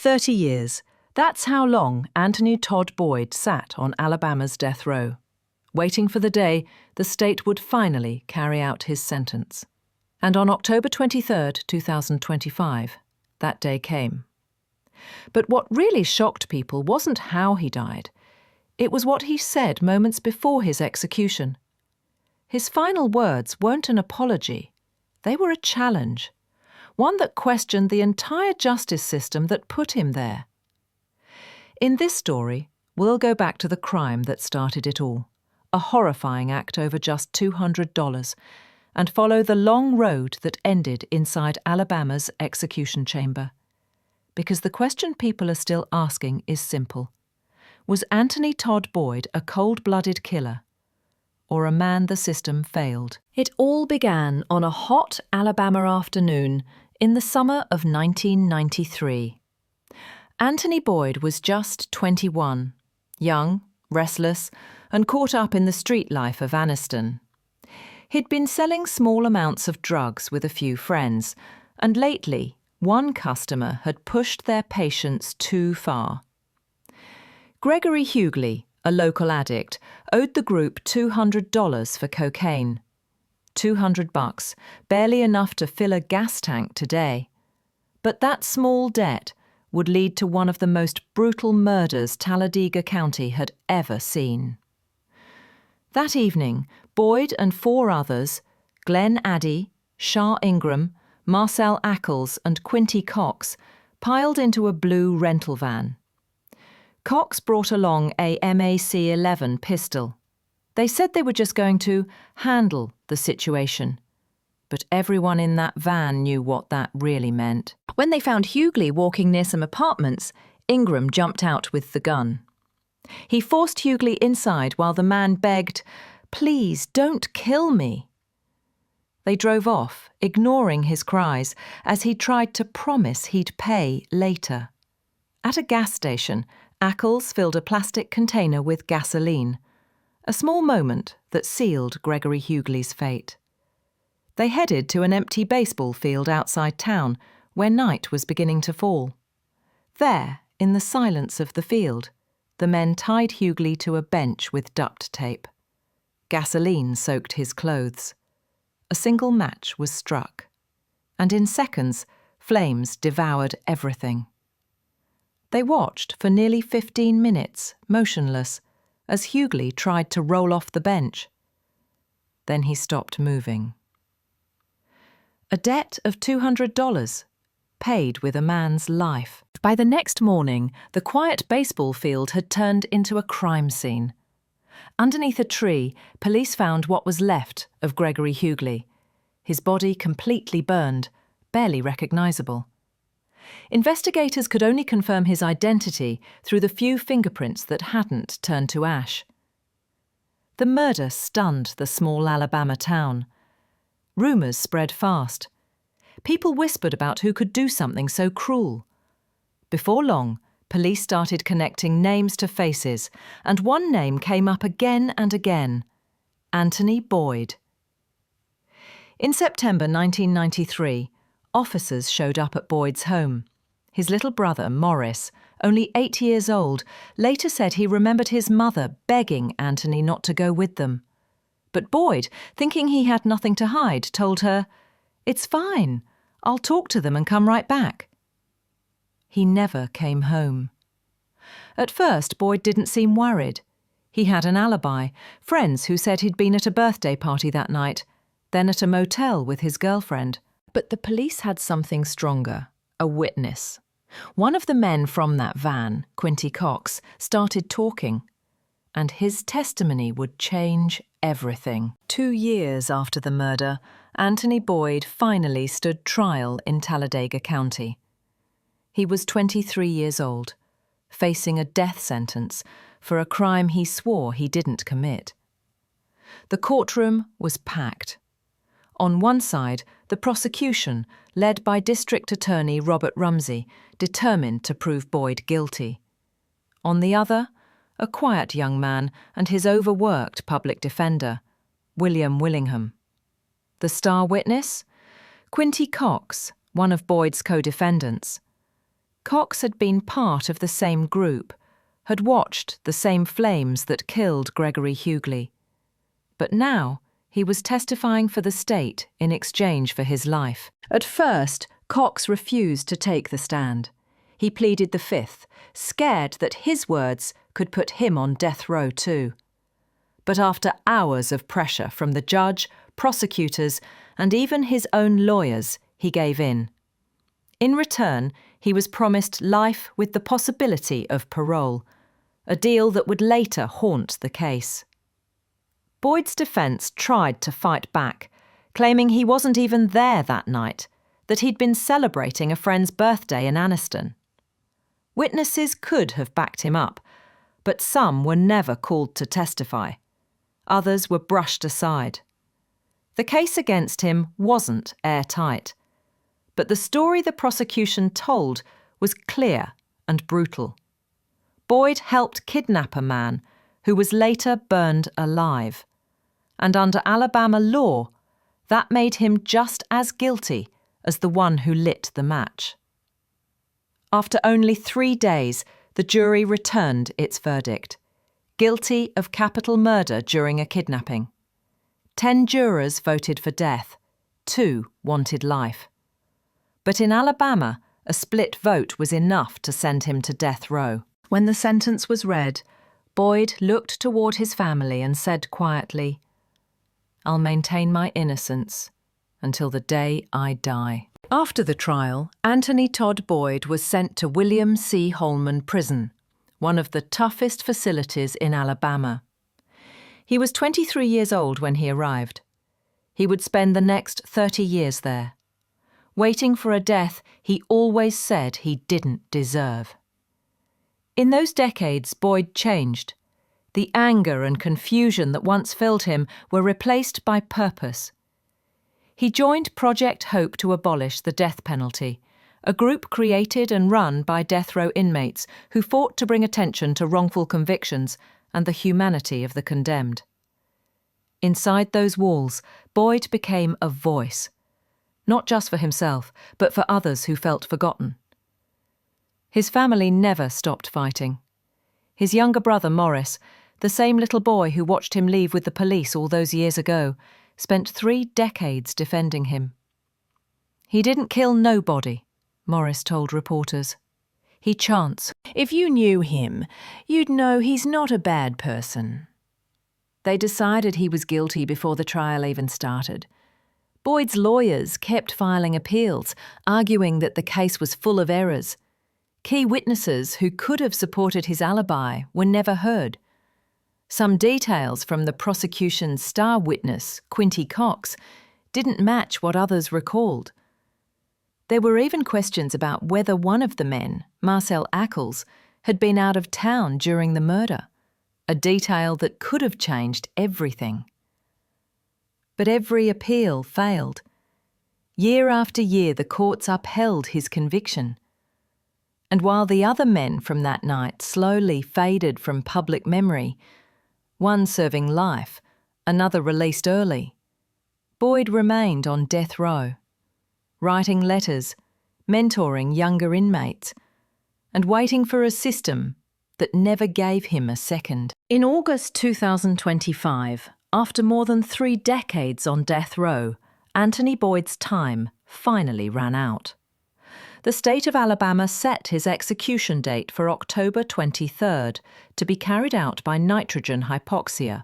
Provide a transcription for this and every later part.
30 years. That's how long Anthony Todd Boyd sat on Alabama's death row, waiting for the day the state would finally carry out his sentence. And on October 23, 2025, that day came. But what really shocked people wasn't how he died. It was what he said moments before his execution. His final words weren't an apology. They were a challenge, one that questioned the entire justice system that put him there. In this story, we'll go back to the crime that started it all, a horrifying act over just $200, and follow the long road that ended inside Alabama's execution chamber. Because the question people are still asking is simple. Was Anthony Todd Boyd a cold-blooded killer, or a man the system failed? It all began on a hot Alabama afternoon in the summer of 1993. Anthony Boyd was just 21, young, restless, and caught up in the street life of Anniston. He'd been selling small amounts of drugs with a few friends, and lately, one customer had pushed their patience too far. Gregory Hughley, a local addict, owed the group $200 for cocaine. $200, barely enough to fill a gas tank today. But that small debt would lead to one of the most brutal murders Talladega County had ever seen. That evening, Boyd and 4 others, Glenn Addy, Shah Ingram, Marcel Ackles and Quinty Cox, piled into a blue rental van. Cox brought along a MAC-11 pistol. They said they were just going to handle the situation. But everyone in that van knew what that really meant. When they found Hughley walking near some apartments, Ingram jumped out with the gun. He forced Hughley inside while the man begged, "Please, don't kill me." They drove off, ignoring his cries, as he tried to promise he'd pay later. At a gas station, Ackles filled a plastic container with gasoline, a small moment that sealed Gregory Hughley's fate. They headed to an empty baseball field outside town, where night was beginning to fall. There, in the silence of the field, the men tied Hughley to a bench with duct tape. Gasoline soaked his clothes. A single match was struck, and in seconds, flames devoured everything. They watched for nearly 15 minutes, motionless, as Hughley tried to roll off the bench. Then he stopped moving. A debt of $200, paid with a man's life. By the next morning, the quiet baseball field had turned into a crime scene. Underneath a tree, police found what was left of Gregory Hughley, his body completely burned, barely recognizable. Investigators could only confirm his identity through the few fingerprints that hadn't turned to ash. The murder stunned the small Alabama town. Rumors spread fast. People whispered about who could do something so cruel. Before long, police started connecting names to faces, and one name came up again and again: Anthony Boyd. In September 1993, officers showed up at Boyd's home. His little brother, Morris, only 8 years old, later said he remembered his mother begging Anthony not to go with them. But Boyd, thinking he had nothing to hide, told her, "It's fine. I'll talk to them and come right back." He never came home. At first, Boyd didn't seem worried. He had an alibi, friends who said he'd been at a birthday party that night, then at a motel with his girlfriend. But the police had something stronger, a witness. One of the men from that van, Quinty Cox, started talking, and his testimony would change everything. 2 years after the murder, Anthony Boyd finally stood trial in Talladega County. He was 23 years old, facing a death sentence for a crime he swore he didn't commit. The courtroom was packed. On one side, the prosecution, led by District Attorney Robert Rumsey, determined to prove Boyd guilty. On the other, a quiet young man and his overworked public defender, William Willingham. The star witness? Quinty Cox, one of Boyd's co-defendants. Cox had been part of the same group, had watched the same flames that killed Gregory Hughley. But now he was testifying for the state in exchange for his life. At first, Cox refused to take the stand. He pleaded the Fifth, scared that his words could put him on death row too. But after hours of pressure from the judge, prosecutors, and even his own lawyers, he gave in. In return, he was promised life with the possibility of parole, a deal that would later haunt the case. Boyd's defence tried to fight back, claiming he wasn't even there that night, that he'd been celebrating a friend's birthday in Anniston. Witnesses could have backed him up, but some were never called to testify. Others were brushed aside. The case against him wasn't airtight, but the story the prosecution told was clear and brutal. Boyd helped kidnap a man who was later burned alive, and under Alabama law, that made him just as guilty as the one who lit the match. After only 3 days, the jury returned its verdict: guilty of capital murder during a kidnapping. 10 jurors voted for death, 2 wanted life. But in Alabama, a split vote was enough to send him to death row. When the sentence was read, Boyd looked toward his family and said quietly, "I'll maintain my innocence until the day I die." After the trial, Anthony Todd Boyd was sent to William C. Holman Prison, one of the toughest facilities in Alabama. He was 23 years old when he arrived. He would spend the next 30 years there, waiting for a death he always said he didn't deserve. In those decades, Boyd changed. The anger and confusion that once filled him were replaced by purpose. He joined Project Hope to abolish the death penalty, a group created and run by death row inmates who fought to bring attention to wrongful convictions and the humanity of the condemned. Inside those walls, Boyd became a voice, not just for himself, but for others who felt forgotten. His family never stopped fighting. His younger brother, Morris, the same little boy who watched him leave with the police all those years ago, spent 3 decades defending him. "He didn't kill nobody," Morris told reporters. "He chants. If you knew him, you'd know he's not a bad person." They decided he was guilty before the trial even started. Boyd's lawyers kept filing appeals, arguing that the case was full of errors. Key witnesses who could have supported his alibi were never heard. Some details from the prosecution's star witness, Quinty Cox, didn't match what others recalled. There were even questions about whether one of the men, Marcel Ackles, had been out of town during the murder, a detail that could have changed everything. But every appeal failed. Year after year, the courts upheld his conviction. And while the other men from that night slowly faded from public memory, one serving life, another released early, Boyd remained on death row, writing letters, mentoring younger inmates, and waiting for a system that never gave him a second. In August 2025, after more than 3 decades on death row, Anthony Boyd's time finally ran out. The state of Alabama set his execution date for October 23rd to be carried out by nitrogen hypoxia,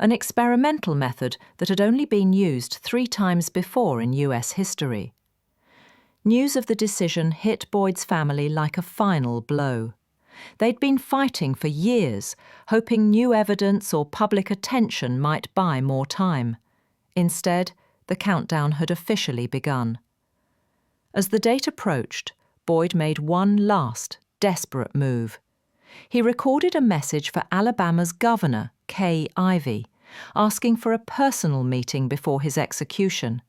an experimental method that had only been used 3 times before in US history. News of the decision hit Boyd's family like a final blow. They'd been fighting for years, hoping new evidence or public attention might buy more time. Instead, the countdown had officially begun. As the date approached, Boyd made one last, desperate move. He recorded a message for Alabama's governor, Kay Ivey, asking for a personal meeting before his execution.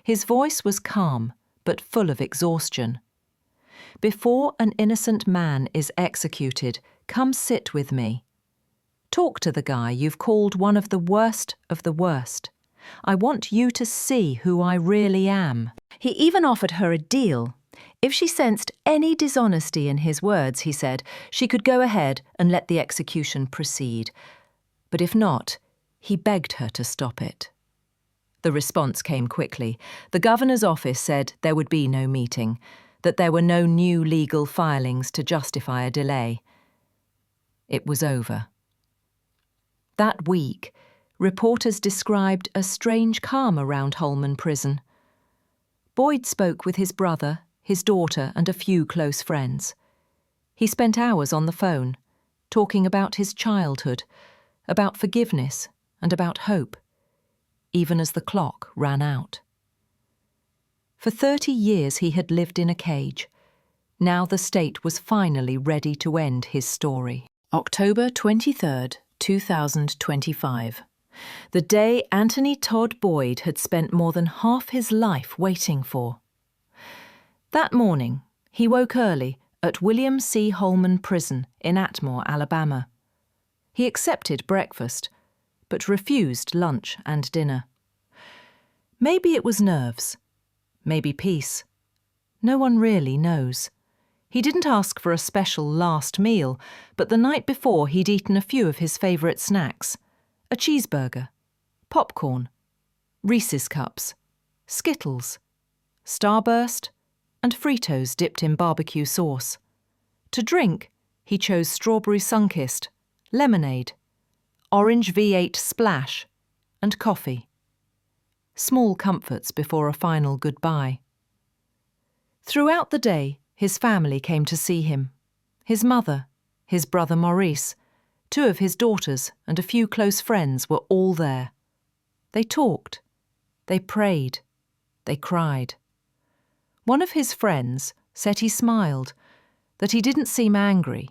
His voice was calm, but full of exhaustion. "Before an innocent man is executed, come sit with me. Talk to the guy you've called one of the worst of the worst. I want you to see who I really am." He even offered her a deal. If she sensed any dishonesty in his words, he said, she could go ahead and let the execution proceed. But if not, he begged her to stop it. The response came quickly. The governor's office said there would be no meeting, that there were no new legal filings to justify a delay. It was over. That week, reporters described a strange calm around Holman Prison. Boyd spoke with his brother, his daughter, and a few close friends. He spent hours on the phone, talking about his childhood, about forgiveness, and about hope, even as the clock ran out. For 30 years he had lived in a cage. Now the state was finally ready to end his story. October 23rd, 2025. The day Anthony Todd Boyd had spent more than half his life waiting for. That morning, he woke early at William C. Holman Prison in Atmore, Alabama. He accepted breakfast, but refused lunch and dinner. Maybe it was nerves, maybe peace. No one really knows. He didn't ask for a special last meal, but the night before he'd eaten a few of his favourite snacks: a cheeseburger, popcorn, Reese's Cups, Skittles, Starburst, and Fritos dipped in barbecue sauce. To drink, he chose strawberry Sunkist, lemonade, orange V8 Splash, and coffee. Small comforts before a final goodbye. Throughout the day, his family came to see him. His mother, his brother Maurice, 2 of his daughters, and a few close friends were all there. They talked, they prayed, they cried. One of his friends said he smiled, that he didn't seem angry,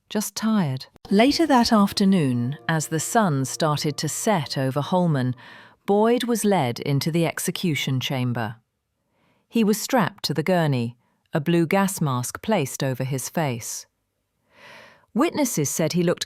just tired. Later that afternoon, as the sun started to set over Holman, Boyd was led into the execution chamber. He was strapped to the gurney, a blue gas mask placed over his face. Witnesses said he looked